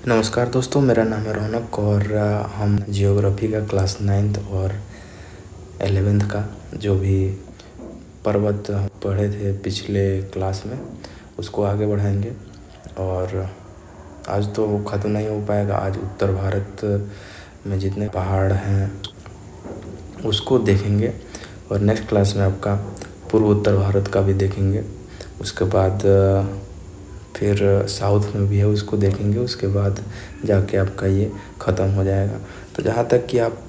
नमस्कार दोस्तों, मेरा नाम है रौनक और हम जियोग्राफी का क्लास 9th और 11th का जो भी पर्वत पढ़े थे पिछले क्लास में उसको आगे बढ़ाएंगे। और आज तो ख़त्म नहीं हो पाएगा। आज उत्तर भारत में जितने पहाड़ हैं उसको देखेंगे और नेक्स्ट क्लास में आपका पूर्व उत्तर भारत का भी देखेंगे। उसके बाद फिर साउथ में भी है, उसको देखेंगे। उसके बाद जाके आपका ये ख़त्म हो जाएगा। तो जहाँ तक कि आप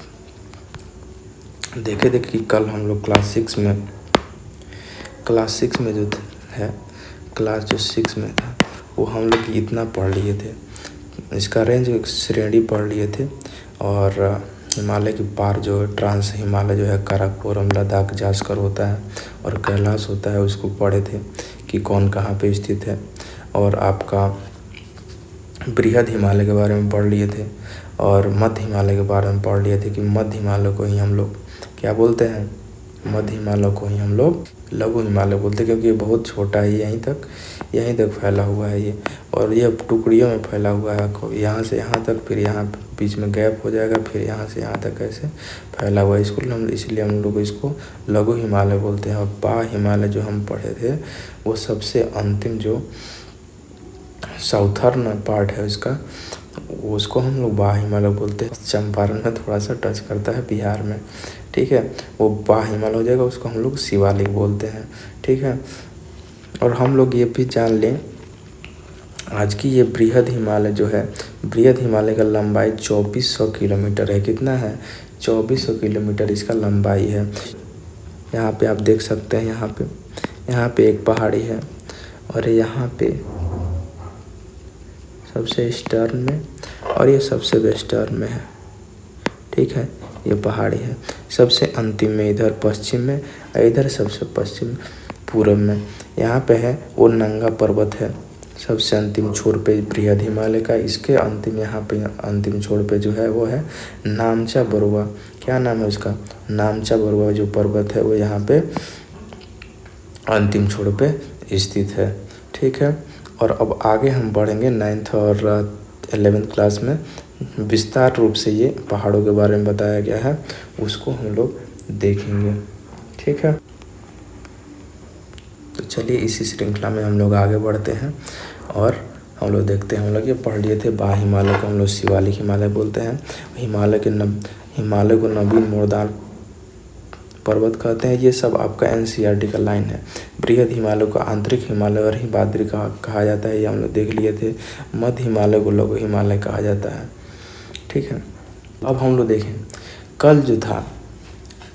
देखे थे कि कल हम लोग क्लास 6 में जो है क्लास जो 6 में था वो हम लोग इतना पढ़ लिए थे। इसका रेंज श्रेणी पढ़ लिए थे और हिमालय के पार जो ट्रांस हिमालय जो है काराकोरम, लद्दाख, जास्कर होता है और कैलाश होता है, उसको पढ़े थे कि कौन कहाँ पे स्थित है। और आपका बृहद हिमालय के बारे में पढ़ लिए थे और मध्य हिमालय के बारे में पढ़ लिए थे कि मध्य हिमालय को ही हम लोग क्या बोलते हैं, मध्य हिमालय को ही हम लोग लघु हिमालय बोलते हैं, क्योंकि ये बहुत छोटा है। यहीं तक फैला हुआ है ये, और ये टुकड़ियों में फैला हुआ है। यहाँ से यहाँ तक, फिर यहाँ बीच में गैप हो जाएगा, फिर यहाँ से यहाँ तक ऐसे फैला हुआ है। इसलिए हम लोग इसको लघु हिमालय बोलते हैं। और बा हिमालय जो हम पढ़े थे वो सबसे अंतिम जो साउथर्न पार्ट है उसका, उसको हम लोग बा हिमालय बोलते हैं। चंपारण में थोड़ा सा टच करता है, बिहार में, ठीक है, वो बा हिमालय हो जाएगा। उसको हम लोग शिवालिक बोलते हैं, ठीक है। और हम लोग ये भी जान लें आज की ये बृहद हिमालय जो है, बृहद हिमालय का लंबाई 2400 किलोमीटर है। कितना है? 2400 किलोमीटर इसका लंबाई है। यहाँ पे आप देख सकते हैं, यहाँ पे एक पहाड़ी है और यहाँ पे सबसे ईस्टर्न में और ये सबसे वेस्टर्न में है, ठीक है। ये पहाड़ी है सबसे अंतिम में, इधर पश्चिम में, इधर सबसे पश्चिम पूर्व में। यहाँ पे है वो नंगा पर्वत है सबसे अंतिम छोर पे बृहद हिमालय का। इसके अंतिम यहाँ पे अंतिम छोर पे जो है वो है नामचा बरुआ। क्या नाम है उसका? नामचा बरुआ जो पर्वत है वो यहाँ पे अंतिम छोर पे स्थित है, ठीक है। और अब आगे हम बढ़ेंगे 9th और 11th क्लास में। विस्तार रूप से ये पहाड़ों के बारे में बताया गया है, उसको हम लोग देखेंगे, ठीक है। तो चलिए इसी श्रृंखला में हम लोग आगे बढ़ते हैं और हम लोग देखते हैं। हम लोग ये पढ़ लिए थे बा हिमालय को हम लोग शिवालिक हिमालय बोलते हैं। हिमालय को नवीन मोरदार पर्वत कहते हैं। ये सब आपका NCERT का लाइन है। बृहद हिमालय को आंतरिक हिमालय और हिमाद्री कहा जाता है, ये हम लोग देख लिए थे। मध्य हिमालय को लघु हिमालय कहा जाता है, ठीक है। अब हम लोग देखें,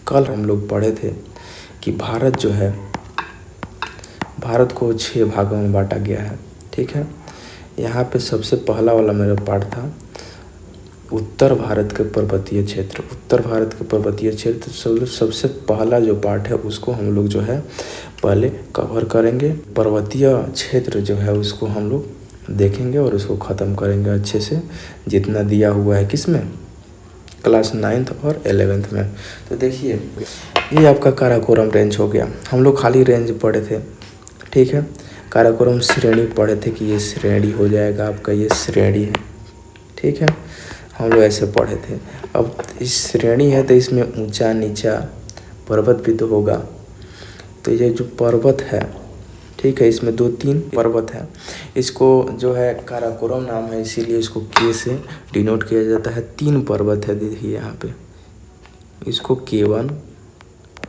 कल हम लोग पढ़े थे कि भारत जो है, भारत को 6 भागों में बांटा गया है, ठीक है। यहाँ पे सबसे पहला वाला मेरा पार्ट था उत्तर भारत के पर्वतीय क्षेत्र। उत्तर भारत के पर्वतीय क्षेत्र सबसे पहला जो पार्ट है उसको हम लोग जो है पहले कवर करेंगे। पर्वतीय क्षेत्र जो है उसको हम लोग देखेंगे और उसको ख़त्म करेंगे अच्छे से, जितना दिया हुआ है किसमें, क्लास 9th और 11th में। तो देखिए ये आपका काराकोरम रेंज हो गया। हम लोग खाली रेंज पढ़े थे, ठीक है। काराकोरम श्रेणी पढ़े थे कि ये श्रेणी हो जाएगा आपका, ये श्रेणी है, ठीक है। हम लोग ऐसे पढ़े थे। अब इस श्रेणी है तो इसमें ऊंचा नीचा पर्वत भी तो होगा। तो ये जो पर्वत है, ठीक है, इसमें 2-3 पर्वत है। इसको जो है काराकोरम नाम है, इसीलिए इसको K से डिनोट किया जाता है। 3 पर्वत है, देखिए यहाँ पे, इसको K1,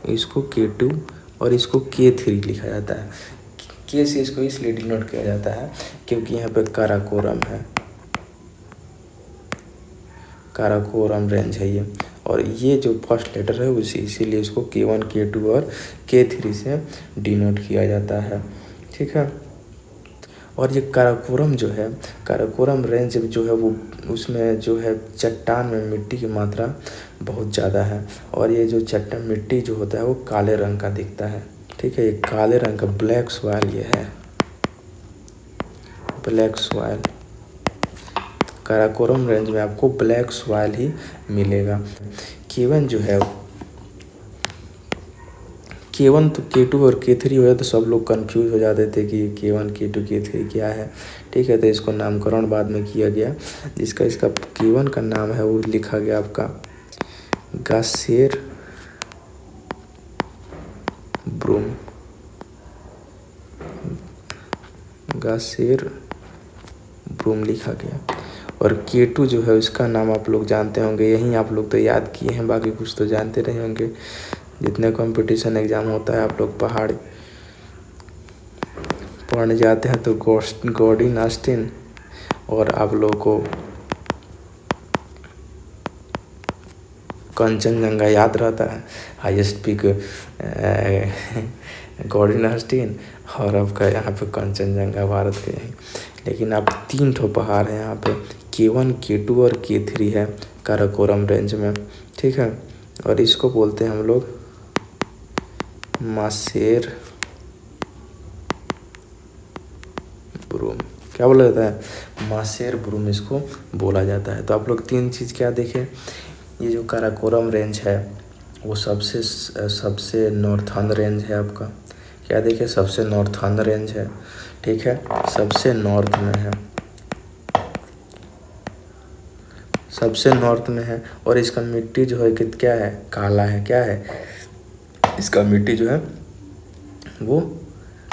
इसको K2 और इसको K3 लिखा जाता है। K से इसको इसलिए डिनोट किया जाता है क्योंकि यहाँ पे काराकोरम है, काराकोरम रेंज है ये। और ये जो फर्स्ट लेटर है उसी इसीलिए इसको K1, K2 और K3 से डिनोट किया जाता है, ठीक है। और ये काराकोरम जो है, काराकोरम रेंज जो है वो उसमें जो है चट्टान में मिट्टी की मात्रा बहुत ज़्यादा है। और ये जो चट्टान मिट्टी जो होता है वो काले रंग का दिखता है, ठीक है। ये काले रंग का ब्लैक सॉइल ये है, ब्लैक सॉइल। काराकोरम रेंज में आपको ब्लैक सॉइल ही मिलेगा। K1 जो है, K1 तो K2 और K3 हो जाए तो सब लोग कंफ्यूज हो जाते थे कि K1 K2 K3 क्या है, ठीक है। तो इसको नामकरण बाद में किया गया, जिसका इसका K1 का नाम है वो लिखा गया आपका गासेर ब्रूम, गासेर ब्रूम लिखा गया। और K2 जो है उसका नाम आप लोग जानते होंगे, यहीं आप लोग तो याद किए हैं, बाकी कुछ तो जानते रहे होंगे। जितने कंपटीशन एग्ज़ाम होता है आप लोग पहाड़ पढ़ने जाते हैं तो गॉर्डन ऑस्टिन और आप लोग को कंचनजंगा याद रहता है, हाईएस्ट पीक गॉर्डन ऑस्टिन, और आपका यहाँ पे कंचनजंगा भारत के हैं। लेकिन अब 3 ठो पहाड़ हैं यहाँ पे, K1 K2 और K3 है काराकोरम रेंज में, ठीक है। और इसको बोलते हैं हम लोग मासेर ब्रूम, क्या बोला जाता है, मासेर ब्रूम इसको बोला जाता है। तो आप लोग 3 चीज़ क्या देखें, ये जो काराकोरम रेंज है वो सबसे नॉर्थर्न रेंज है आपका, क्या देखें, सबसे नॉर्थर्न रेंज है, ठीक है, सबसे नॉर्थ में है, सबसे नॉर्थ में है। और इसका मिट्टी जो है कि क्या है, काला है, क्या है, इसका मिट्टी जो है वो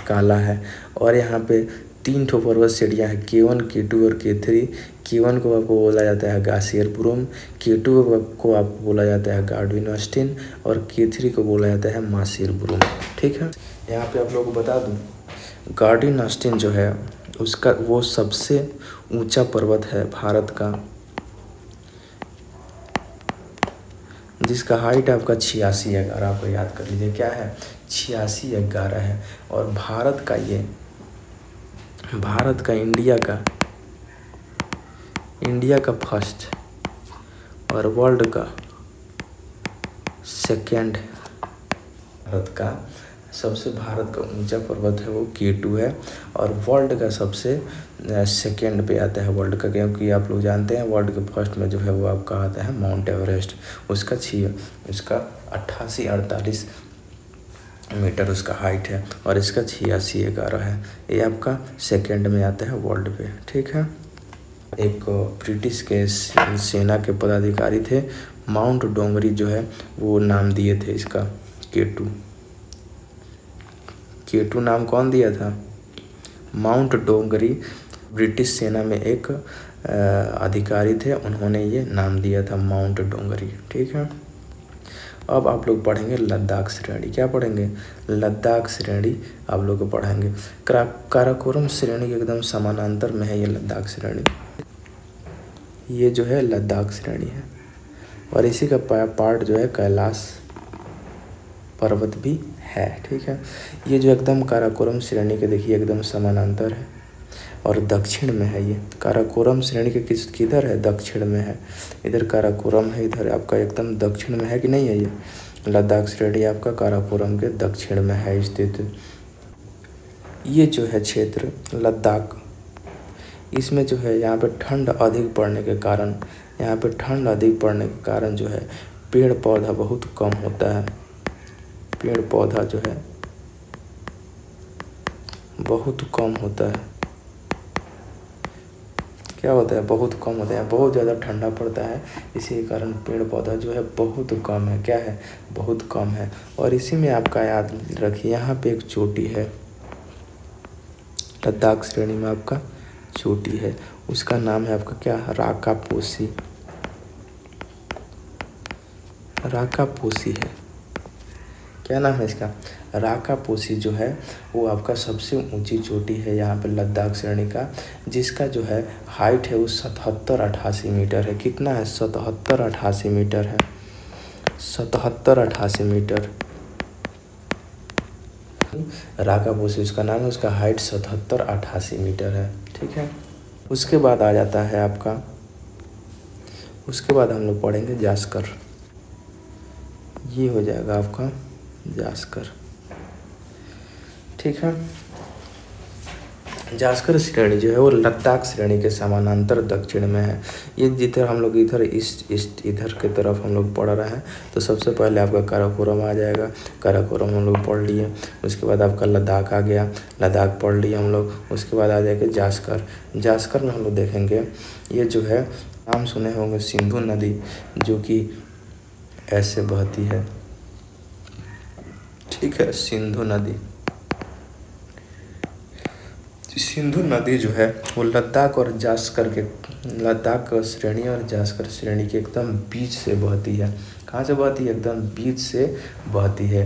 काला है। और यहाँ पे 3 ठो पर्वत श्रेणियाँ हैं, K1 K2 और K3। K1 को आपको बोला जाता है गासियर ब्रूम, K2 को आपको बोला जाता है गॉर्डन ऑस्टिन और K3 को बोला जाता है मासेर ब्रूम, ठीक है। यहाँ पे आप लोगों को बता दूँ, गॉर्डन ऑस्टिन जो है उसका वो सबसे ऊंचा पर्वत है भारत का, जिसका हाइट आपका 86,11, आपको याद कर लीजिए क्या है, 86,11 है। और भारत का इंडिया का फर्स्ट और वर्ल्ड का सेकंड, भारत का ऊंचा पर्वत है वो K2 है, और वर्ल्ड का सबसे सेकंड पे आता है वर्ल्ड का, क्योंकि आप लोग जानते हैं वर्ल्ड के फर्स्ट में जो है वो आपका आता है माउंट एवरेस्ट, उसका 88-48 मीटर उसका हाइट है, और इसका 86,11 है, ये आपका सेकंड में आता है वर्ल्ड पे, ठीक है। एक ब्रिटिश के सेना के पदाधिकारी थे, माउंट डोंगरी जो है वो नाम दिए थे इसका K2 नाम कौन दिया था, माउंट डोंगरी, ब्रिटिश सेना में एक अधिकारी थे, उन्होंने ये नाम दिया था माउंट डोंगरी, ठीक है। अब आप लोग पढ़ेंगे लद्दाख श्रेणी, क्या पढ़ेंगे, लद्दाख श्रेणी आप लोग पढ़ेंगे। काराकोरम श्रेणी के एकदम समानांतर में है ये लद्दाख श्रेणी, ये जो है लद्दाख श्रेणी है। और इसी का पार्ट जो है कैलाश पर्वत भी है, ठीक है। ये जो एकदम काराकोरम श्रेणी के देखिए एकदम समानांतर है और दक्षिण में है, ये काराकोरम श्रेणी के किधर है, दक्षिण में है, इधर काराकोरम है, इधर आपका एकदम दक्षिण में है कि नहीं है, ये लद्दाख श्रेणी आपका काराकोरम के दक्षिण में है स्थित। ये जो है क्षेत्र लद्दाख, इसमें जो है यहाँ पे ठंड अधिक पड़ने के कारण जो है पेड़ पौधा बहुत कम होता है, पेड़ पौधा जो है बहुत कम होता है, क्या होता है, बहुत कम होता है, बहुत ज़्यादा ठंडा पड़ता है, इसी के कारण पेड़ पौधा जो है बहुत कम है, क्या है, बहुत कम है। और इसी में आपका याद रखिए यहाँ पे एक चोटी है, लद्दाख श्रेणी में आपका चोटी है, उसका नाम है आपका क्या, राकापोसी, राकापोसी है, क्या नाम है इसका, राकापोसी जो है वो आपका सबसे ऊंची चोटी है यहाँ पे लद्दाख श्रेणी का, जिसका जो है हाइट है वो 77-88 मीटर है, कितना है, 77-88 मीटर है, 77-88 मीटर राकापोसी उसका नाम है, उसका हाइट 77-88 मीटर है, ठीक है। उसके बाद आ जाता है आपका, उसके बाद हम लोग पढ़ेंगे जास्कर, ये हो जाएगा आपका जास्कर, ठीक है। जास्कर श्रेणी जो है वो लद्दाख श्रेणी के समानांतर दक्षिण में है। ये जिधर हम लोग इधर इधर की तरफ हम लोग पढ़ रहे हैं, तो सबसे पहले आपका काराकोरम आ जाएगा। काराकोरम हम लोग पढ़ लिए। उसके बाद आपका लद्दाख आ गया, लद्दाख पढ़ लिए हम लोग। उसके बाद आ जाएगा जास्कर। जास्कर में हम लोग देखेंगे, ये जो है नाम सुने होंगे सिंधु नदी, जो कि ऐसे बहती है, ठीक है। सिंधु नदी, सिंधु नदी जो है वो लद्दाख और जास्कर के, लद्दाख श्रेणी और जास्कर श्रेणी के एकदम बीच से बहती है। कहाँ से बहती है? एकदम बीच से बहती है।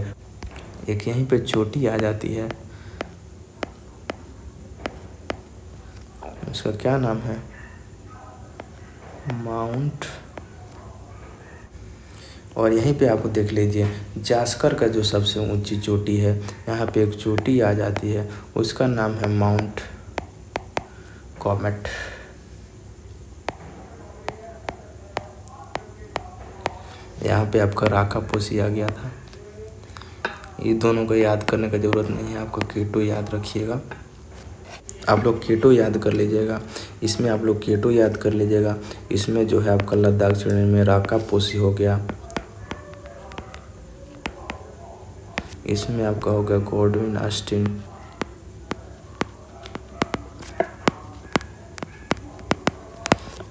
एक यहीं पे चोटी आ जाती है, उसका क्या नाम है? माउंट। और यहीं पे आपको देख लीजिए, जास्कर का जो सबसे ऊंची चोटी है, यहाँ पे एक चोटी आ जाती है, उसका नाम है माउंट कॉमेट। यहाँ पे आपका राकापोसी आ गया था। ये दोनों को याद करने का ज़रूरत नहीं है, आपको केटो याद रखिएगा। आप लोग केटो याद कर लीजिएगा, इसमें आप लोग केटो याद कर लीजिएगा। इसमें जो है आपका लद्दाख श्रेणी में राकापोसी हो गया, इसमें आपका हो गया गॉडविन ऑस्टिन,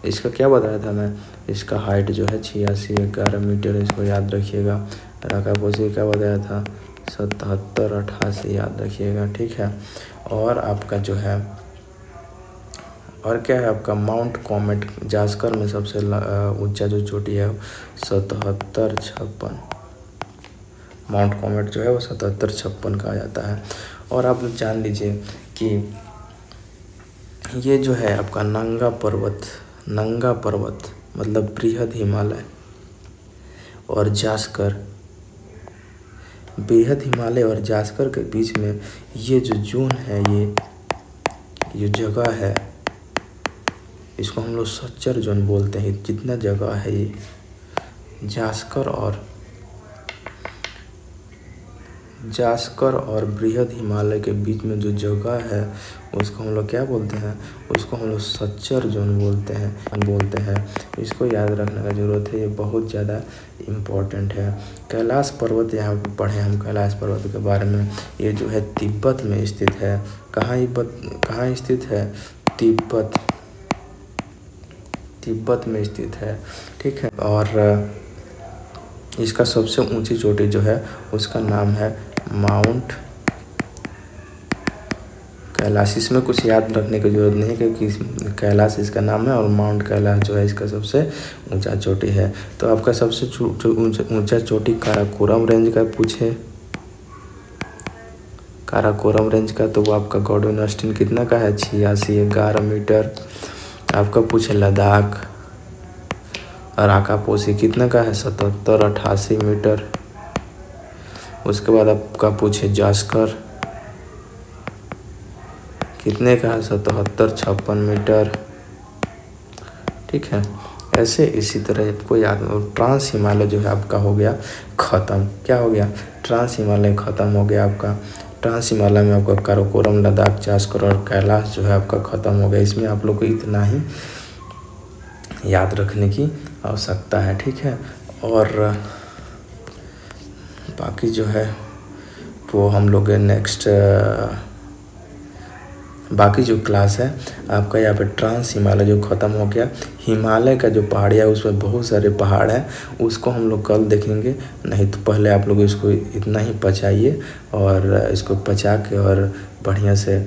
इसका क्या बताया था मैं? इसका हाइट जो है 86-11 मीटर, इसको याद रखिएगा। राकापोसी क्या बताया था? 77-88 याद रखिएगा, ठीक है। और आपका जो है, और क्या है आपका? माउंट कॉमेट जास्कर में सबसे ऊंचा जो चोटी है 77-56। माउंट कॉमेट जो है वो 77-56 का आ जाता है। और आप लोग जान लीजिए कि ये जो है आपका नंगा पर्वत मतलब बृहद हिमालय, और जास्कर, बृहद हिमालय और जास्कर के बीच में ये जो जोन है, ये जगह है, इसको हम लोग सच्चर जोन बोलते हैं। जितना जगह है ये जास्कर और बृहद हिमालय के बीच में जो जगह है, उसको हम लोग क्या बोलते हैं? उसको हम लोग सच्चर जोन बोलते हैं। इसको याद रखने का ज़रूरत है, ये बहुत ज़्यादा इम्पोर्टेंट है। कैलाश पर्वत, यहाँ पे पढ़े हम कैलाश पर्वत के बारे में। ये जो है तिब्बत में स्थित है। कहाँ स्थित है? तिब्बत में स्थित है, ठीक है। और इसका सबसे ऊंची चोटी जो है उसका नाम है माउंट कैलाश। इसमें कुछ याद रखने की जरूरत नहीं, क्योंकि कैलाश इसका नाम है और माउंट कैलाश जो है इसका सबसे ऊंचा चोटी है। तो आपका सबसे ऊंचा चोटी काराकोरम रेंज का पूछे, काराकोरम रेंज का, तो वो आपका गॉडविन ऑस्टिन कितना का है? 86-11 मीटर। आपका पूछे लद्दाख, राकापोसी कितना का है? 77-88 मीटर। उसके बाद आपका पूछे जास्कर कितने का है? 77-56 मीटर, ठीक है। ऐसे इसी तरह आपको याद। ट्रांस हिमालय जो है आपका हो गया ख़त्म। क्या हो गया? ट्रांस हिमालय ख़त्म हो गया आपका। ट्रांस हिमालय में आपका काराकोरम, लद्दाख, जास्कर और कैलाश जो है आपका ख़त्म हो गया। इसमें आप लोग को इतना ही याद रखने की आवश्यकता है, ठीक है। और बाकी जो है वो हम लोग नेक्स्ट, बाकी जो क्लास है आपका यहाँ पे ट्रांस हिमालय जो ख़त्म हो गया। हिमालय का जो पहाड़िया है उसमें बहुत सारे पहाड़ हैं, उसको हम लोग कल देखेंगे। नहीं तो पहले आप लोग इसको इतना ही पचाइए, और इसको पचा के और बढ़िया से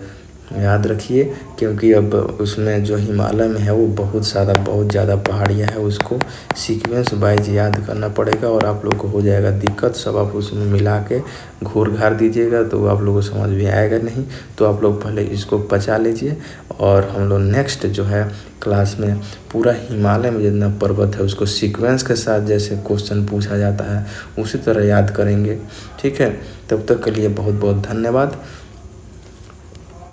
याद रखिए, क्योंकि अब उसमें जो हिमालय में है वो बहुत ज़्यादा पहाड़ियाँ है, उसको सीक्वेंस वाइज याद करना पड़ेगा और आप लोग को हो जाएगा दिक्कत। सब आप उसमें मिला के घूर घार दीजिएगा तो आप लोगों को समझ में आएगा नहीं। तो आप लोग पहले इसको पचा लीजिए, और हम लोग नेक्स्ट जो है क्लास में पूरा हिमालय में जितना पर्वत है उसको सीक्वेंस के साथ जैसे क्वेश्चन पूछा जाता है उसी तरह याद करेंगे, ठीक है। तब तक के लिए बहुत बहुत धन्यवाद।